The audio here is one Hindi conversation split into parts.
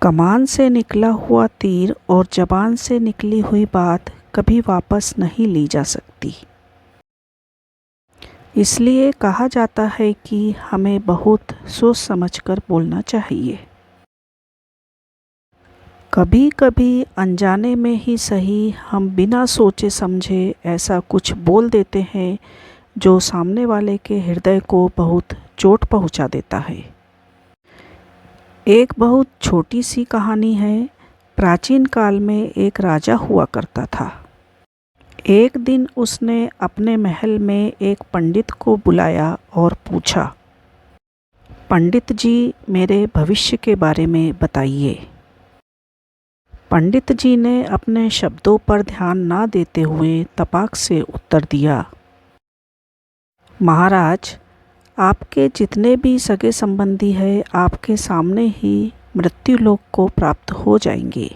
कमान से निकला हुआ तीर और ज़बान से निकली हुई बात कभी वापस नहीं ली जा सकती। इसलिए कहा जाता है कि हमें बहुत सोच समझकर बोलना चाहिए। कभी कभी अनजाने में ही सही हम बिना सोचे समझे ऐसा कुछ बोल देते हैं जो सामने वाले के हृदय को बहुत चोट पहुंचा देता है। एक बहुत छोटी सी कहानी है। प्राचीन काल में एक राजा हुआ करता था। एक दिन उसने अपने महल में एक पंडित को बुलाया और पूछा, पंडित जी, मेरे भविष्य के बारे में बताइए। पंडित जी ने अपने शब्दों पर ध्यान ना देते हुए तपाक से उत्तर दिया, महाराज, आपके जितने भी सगे संबंधी हैं आपके सामने ही मृत्युलोक को प्राप्त हो जाएंगे।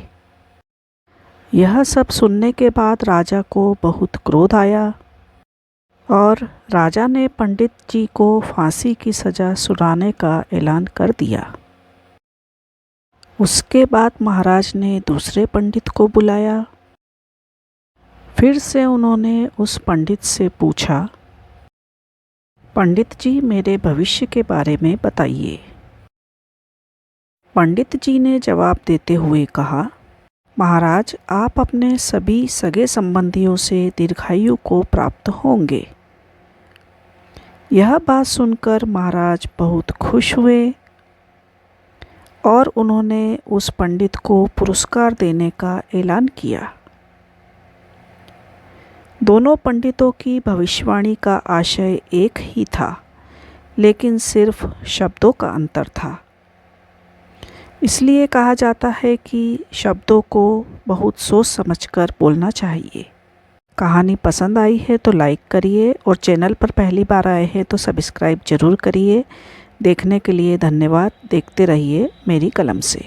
यह सब सुनने के बाद राजा को बहुत क्रोध आया और राजा ने पंडित जी को फांसी की सज़ा सुनाने का ऐलान कर दिया। उसके बाद महाराज ने दूसरे पंडित को बुलाया। फिर से उन्होंने उस पंडित से पूछा, पंडित जी, मेरे भविष्य के बारे में बताइए। पंडित जी ने जवाब देते हुए कहा, महाराज, आप अपने सभी सगे संबंधियों से दीर्घायु को प्राप्त होंगे। यह बात सुनकर महाराज बहुत खुश हुए और उन्होंने उस पंडित को पुरस्कार देने का ऐलान किया। दोनों पंडितों की भविष्यवाणी का आशय एक ही था, लेकिन सिर्फ शब्दों का अंतर था। इसलिए कहा जाता है कि शब्दों को बहुत सोच समझकर बोलना चाहिए। कहानी पसंद आई है तो लाइक करिए और चैनल पर पहली बार आए हैं तो सब्सक्राइब ज़रूर करिए। देखने के लिए धन्यवाद। देखते रहिए मेरी कलम से।